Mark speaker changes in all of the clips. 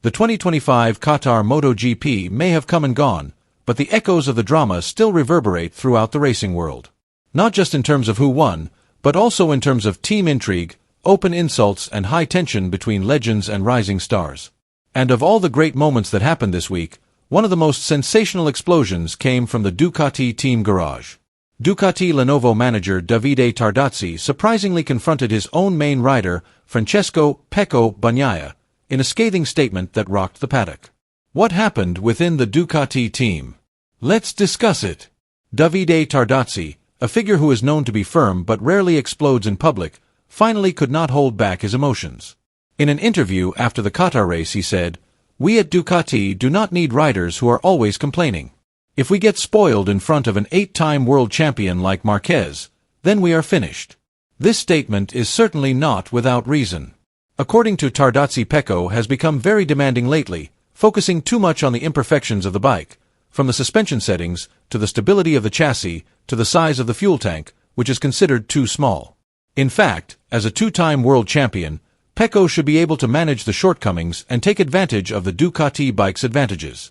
Speaker 1: The 2025 Qatar MotoGP may have come and gone, but the echoes of the drama still reverberate throughout the racing world. Not just in terms of who won, but also in terms of team intrigue, open insults and high tension between legends and rising stars. And of all the great moments that happened this week, one of the most sensational explosions came from the Ducati team garage. Ducati Lenovo manager Davide Tardozzi surprisingly confronted his own main rider, Francesco "Pecco" Bagnaia, in a scathing statement that rocked the paddock. What happened within the Ducati team? Let's discuss it. Davide Tardozzi, a figure who is known to be firm but rarely explodes in public, finally could not hold back his emotions. In an interview after the Qatar race he said, "We at Ducati do not need riders who are always complaining. If we get spoiled in front of an 8-time world champion like Marquez, then we are finished." This statement is certainly not without reason. According to Tardozzi, Pecco has become very demanding lately, focusing too much on the imperfections of the bike, from the suspension settings, to the stability of the chassis, to the size of the fuel tank, which is considered too small. In fact, as a 2-time world champion, Pecco should be able to manage the shortcomings and take advantage of the Ducati bike's advantages.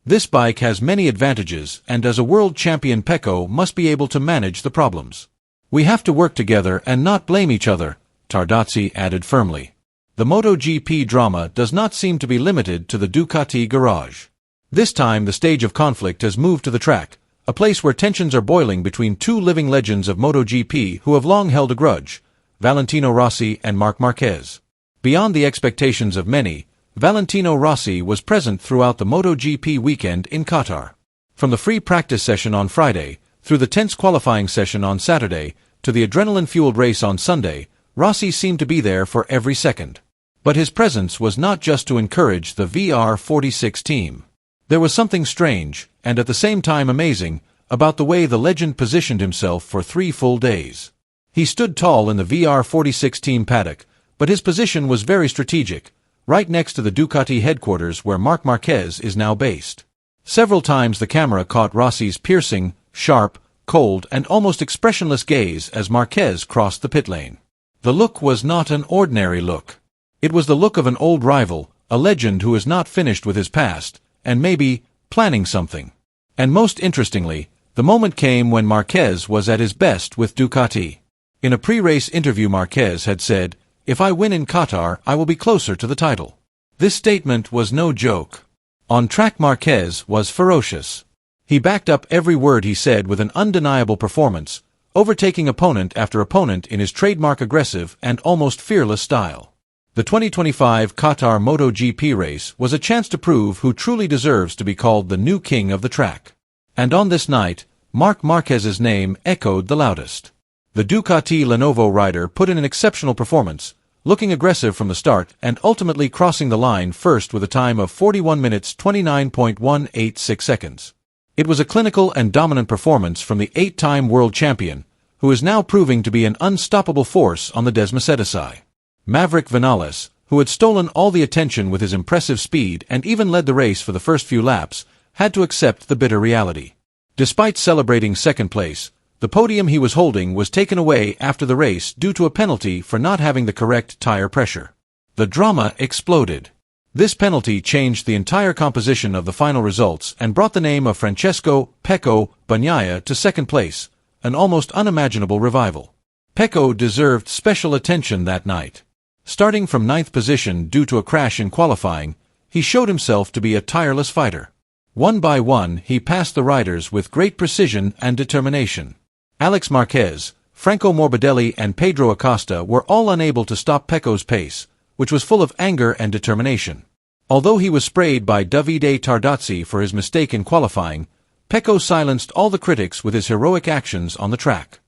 Speaker 1: This bike has many advantages, and as a world champion Pecco must be able to manage the problems. "We have to work together and not blame each other," Tardozzi added firmly. The MotoGP drama does not seem to be limited to the Ducati garage. This time the stage of conflict has moved to the track, a place where tensions are boiling between two living legends of MotoGP who have long held a grudge, Valentino Rossi and Marc Marquez. Beyond the expectations of many, Valentino Rossi was present throughout the MotoGP weekend in Qatar. From the free practice session on Friday, through the tense qualifying session on Saturday, to the adrenaline-fueled race on Sunday, Rossi seemed to be there for every second. But his presence was not just to encourage the VR46 team. There was something strange, and at the same time amazing, about the way the legend positioned himself for 3 full days. He stood tall in the VR46 team paddock, but his position was very strategic, right next to the Ducati headquarters where Marc Marquez is now based. Several times the camera caught Rossi's piercing, sharp, cold and almost expressionless gaze as Marquez crossed the pit lane. The look was not an ordinary look. It was the look of an old rival, a legend who is not finished with his past, and maybe planning something. And most interestingly, the moment came when Marquez was at his best with Ducati. In a pre-race interview Marquez had said, "If I win in Qatar, I will be closer to the title." This statement was no joke. On track Marquez was ferocious. He backed up every word he said with an undeniable performance, overtaking opponent after opponent in his trademark aggressive and almost fearless style. The 2025 Qatar MotoGP race was a chance to prove who truly deserves to be called the new king of the track. And on this night, Marc Marquez's name echoed the loudest. The Ducati Lenovo rider put in an exceptional performance, looking aggressive from the start and ultimately crossing the line first with a time of 41 minutes 29.186 seconds. It was a clinical and dominant performance from the 8-time world champion, who is now proving to be an unstoppable force on the Desmosedici. Maverick Vinales, who had stolen all the attention with his impressive speed and even led the race for the first few laps, had to accept the bitter reality. Despite celebrating second place, the podium he was holding was taken away after the race due to a penalty for not having the correct tire pressure. The drama exploded. This penalty changed the entire composition of the final results and brought the name of Francesco "Pecco" Bagnaia to second place, an almost unimaginable revival. Pecco deserved special attention that night. Starting from 9th position due to a crash in qualifying, he showed himself to be a tireless fighter. One by one, he passed the riders with great precision and determination. Alex Marquez, Franco Morbidelli and Pedro Acosta were all unable to stop Pecco's pace, which was full of anger and determination. Although he was sprayed by Davide Tardozzi for his mistake in qualifying, Pecco silenced all the critics with his heroic actions on the track.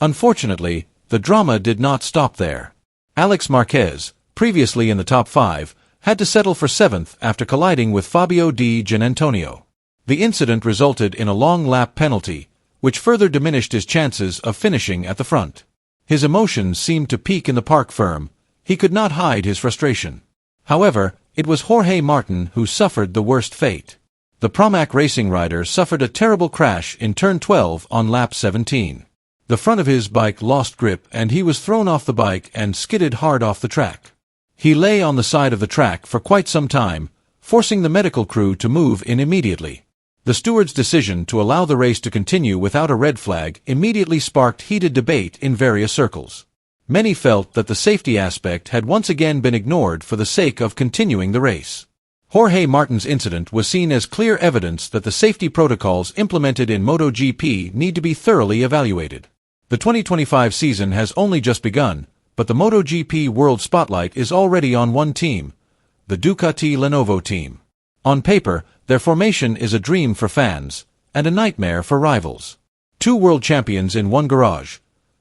Speaker 1: Unfortunately, the drama did not stop there. Alex Marquez, previously in the top 5, had to settle for 7th after colliding with Fabio Di Giannantonio. The incident resulted in a long lap penalty, which further diminished his chances of finishing at the front. His emotions seemed to peak in the park firm. He could not hide his frustration. However, it was Jorge Martin who suffered the worst fate. The Pramac racing rider suffered a terrible crash in turn 12 on lap 17. The front of his bike lost grip and he was thrown off the bike and skidded hard off the track. He lay on the side of the track for quite some time, forcing the medical crew to move in immediately. The steward's decision to allow the race to continue without a red flag immediately sparked heated debate in various circles. Many felt that the safety aspect had once again been ignored for the sake of continuing the race. Jorge Martin's incident was seen as clear evidence that the safety protocols implemented in MotoGP need to be thoroughly evaluated. The 2025 season has only just begun, but the MotoGP World Spotlight is already on one team, the Ducati Lenovo team. On paper, their formation is a dream for fans, and a nightmare for rivals. Two world champions in one garage,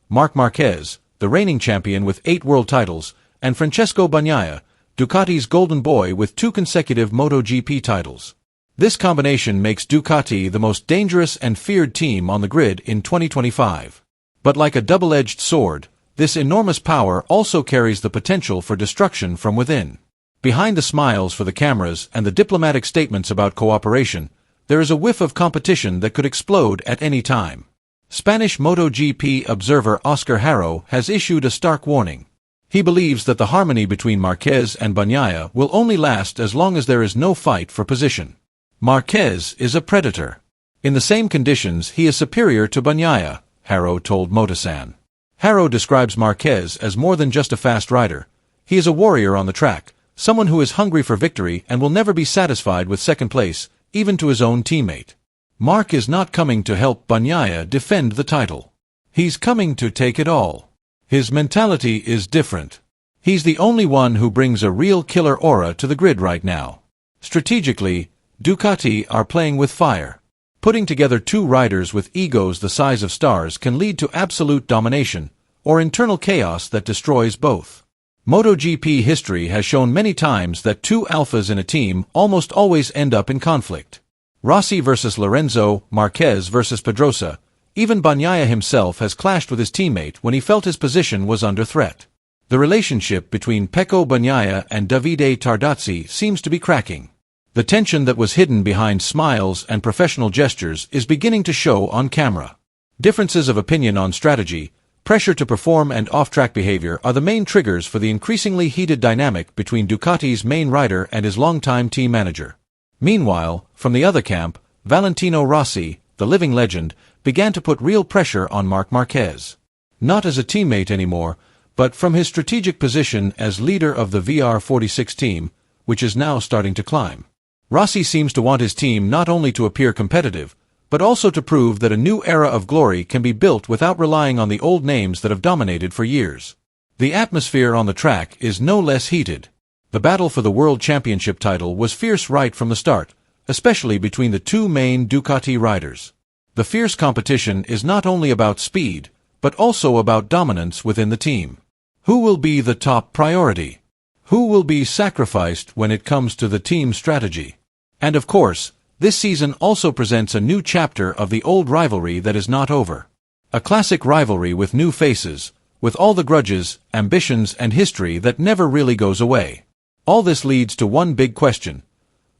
Speaker 1: Marc Marquez, the reigning champion with 8 world titles, and Francesco Bagnaia, Ducati's golden boy with 2 consecutive MotoGP titles. This combination makes Ducati the most dangerous and feared team on the grid in 2025. But like a double-edged sword, this enormous power also carries the potential for destruction from within. Behind the smiles for the cameras and the diplomatic statements about cooperation, there is a whiff of competition that could explode at any time. Spanish MotoGP observer Oscar Haro has issued a stark warning. He believes that the harmony between Marquez and Bagnaia will only last as long as there is no fight for position. Marquez is a predator. In the same conditions, he is superior to Bagnaia, Haro told Motosan. Haro describes Marquez as more than just a fast rider. He is a warrior on the track, someone who is hungry for victory and will never be satisfied with second place, even to his own teammate. Marc is not coming to help Bagnaia defend the title. He's coming to take it all. His mentality is different. He's the only one who brings a real killer aura to the grid right now. Strategically, Ducati are playing with fire. Putting together two riders with egos the size of stars can lead to absolute domination, or internal chaos that destroys both. MotoGP history has shown many times that two alphas in a team almost always end up in conflict. Rossi versus Lorenzo, Marquez versus Pedrosa. Even Bagnaia himself has clashed with his teammate when he felt his position was under threat. The relationship between Pecco Bagnaia and Davide Tardozzi seems to be cracking. The tension that was hidden behind smiles and professional gestures is beginning to show on camera. Differences of opinion on strategy, pressure to perform and off-track behavior are the main triggers for the increasingly heated dynamic between Ducati's main rider and his longtime team manager. Meanwhile, from the other camp, Valentino Rossi, the living legend, began to put real pressure on Marc Marquez. Not as a teammate anymore, but from his strategic position as leader of the VR46 team, which is now starting to climb. Rossi seems to want his team not only to appear competitive, but also to prove that a new era of glory can be built without relying on the old names that have dominated for years. The atmosphere on the track is no less heated. The battle for the World Championship title was fierce right from the start, especially between the two main Ducati riders. The fierce competition is not only about speed, but also about dominance within the team. Who will be the top priority? Who will be sacrificed when it comes to the team strategy? And of course, this season also presents a new chapter of the old rivalry that is not over. A classic rivalry with new faces, with all the grudges, ambitions and history that never really goes away. All this leads to one big question.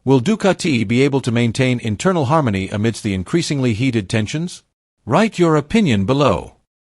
Speaker 1: Will Ducati be able to maintain internal harmony amidst the increasingly heated tensions? Write your opinion below.